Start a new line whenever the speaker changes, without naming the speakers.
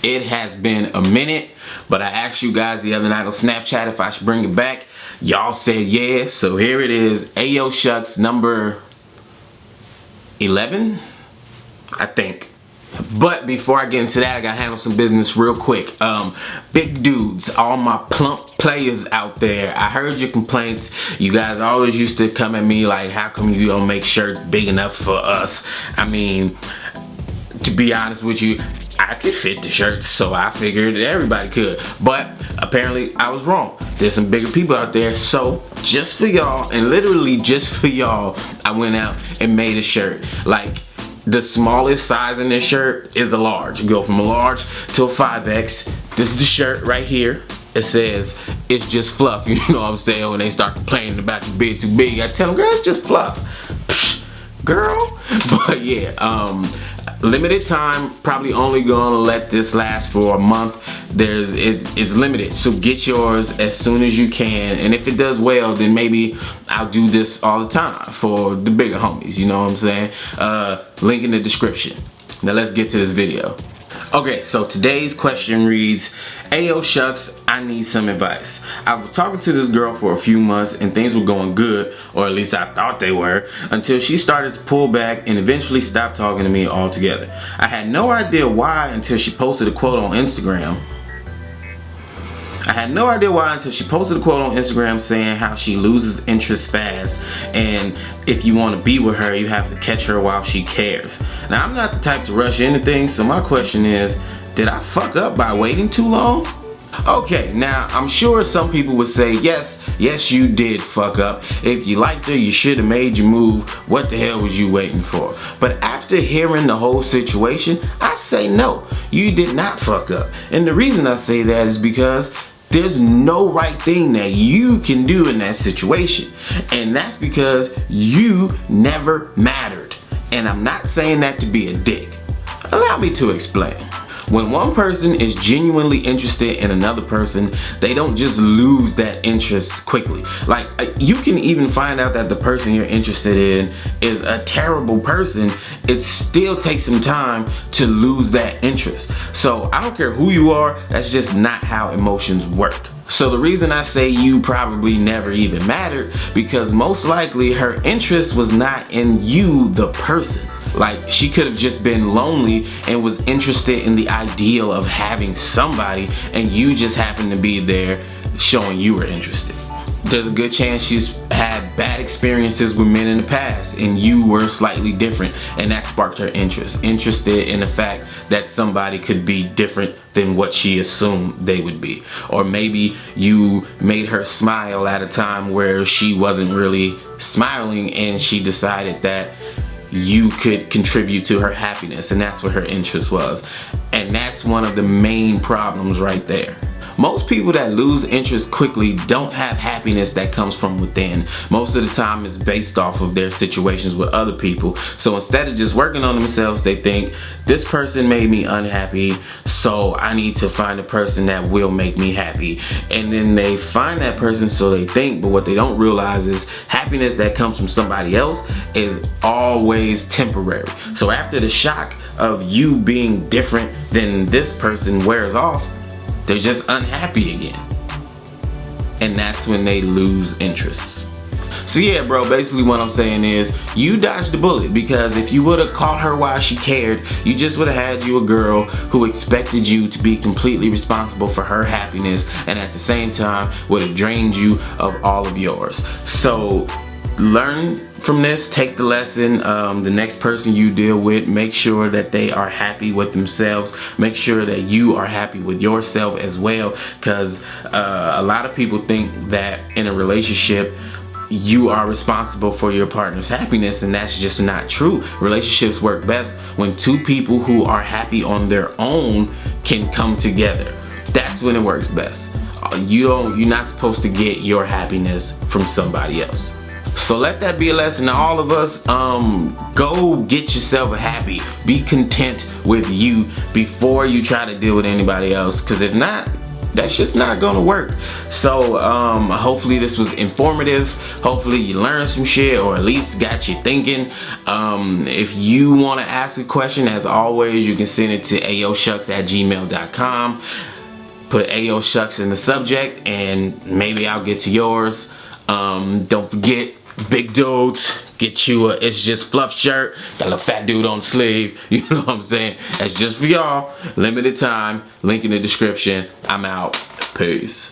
It has been a minute, but I asked you guys the other night on Snapchat if I should bring it back. Y'all said yeah, so here it is. AYOSHUCKS number 11, I think. But before I get into that, I gotta handle some business real quick. Big dudes, all my plump players out there, I heard your complaints. You guys always used to come at me like, how come you don't make shirts big enough for us? I mean, to be honest with you, I could fit the shirts, so I figured everybody could. But apparently I was wrong. There's some bigger people out there, so just for y'all, and literally just for y'all, I went out and made a shirt. Like, the smallest size in this shirt is a large. You go from a large to a 5X. This is the shirt right here. It says, it's just fluff. You know what I'm saying? When they start complaining about the big too big, I tell them, girl, it's just fluff. Psh, girl. But yeah, limited time, probably only gonna let this last for a month. It's limited, so get yours as soon as you can, and if it does well, then maybe I'll do this all the time for the bigger homies, you know what I'm saying? Link in the description. Now let's get to this video. Okay, so today's question reads, Ayo shucks, I need some advice. I was talking to this girl for a few months and things were going good, or at least I thought they were, until she started to pull back and eventually stopped talking to me altogether. I had no idea why until she posted a quote on Instagram. Saying how she loses interest fast, and if you want to be with her, you have to catch her while she cares. Now, I'm not the type to rush into things, so my question is, did I fuck up by waiting too long? Okay, now I'm sure some people would say, yes, you did fuck up. If you liked her, you should have made your move. What the hell was you waiting for? But after hearing the whole situation, I say no, you did not fuck up. And the reason I say that is because there's no right thing that you can do in that situation. And that's because you never mattered. And I'm not saying that to be a dick. Allow me to explain. When one person is genuinely interested in another person, they don't just lose that interest quickly. Like, you can even find out that the person you're interested in is a terrible person. It still takes some time to lose that interest. So I don't care who you are, that's just not how emotions work. So the reason I say you probably never even mattered, because most likely her interest was not in you, the person. Like, she could have just been lonely and was interested in the ideal of having somebody, and you just happened to be there showing you were interested. There's a good chance she's had bad experiences with men in the past and you were slightly different, and that sparked her interest. Interested in the fact that somebody could be different than what she assumed they would be. Or maybe you made her smile at a time where she wasn't really smiling, and she decided that you could contribute to her happiness, and that's what her interest was. And that's one of the main problems right there. Most people that lose interest quickly don't have happiness that comes from within. Most of the time it's based off of their situations with other people. So instead of just working on themselves, they think, this person made me unhappy, so I need to find a person that will make me happy. And then they find that person, so they think, but what they don't realize is happiness that comes from somebody else is always temporary. So after the shock of you being different than this person wears off, they're just unhappy again. And that's when they lose interest. So yeah, bro, basically what I'm saying is, you dodged the bullet, because if you would have caught her while she cared, you just would have had you a girl who expected you to be completely responsible for her happiness, and at the same time would have drained you of all of yours. So learn from this, take the lesson. The next person you deal with, make sure that they are happy with themselves. Make sure that you are happy with yourself as well, because a lot of people think that in a relationship you are responsible for your partner's happiness, and that's just not true. Relationships work best when two people who are happy on their own can come together. That's when it works best. You're not supposed to get your happiness from somebody else. So let that be a lesson to all of us. Go get yourself happy. Be content with you before you try to deal with anybody else, because if not, that shit's not gonna work. So hopefully this was informative. Hopefully you learned some shit, or at least got you thinking. If you want to ask a question, as always, you can send it to AYOSHUCKS@gmail.com. Put AYOSHUCKS in the subject and maybe I'll get to yours. Don't forget, big dudes, get you a It's Just Fluff shirt. Got a little fat dude on the sleeve. You know what I'm saying? That's just for y'all. Limited time. Link in the description. I'm out. Peace.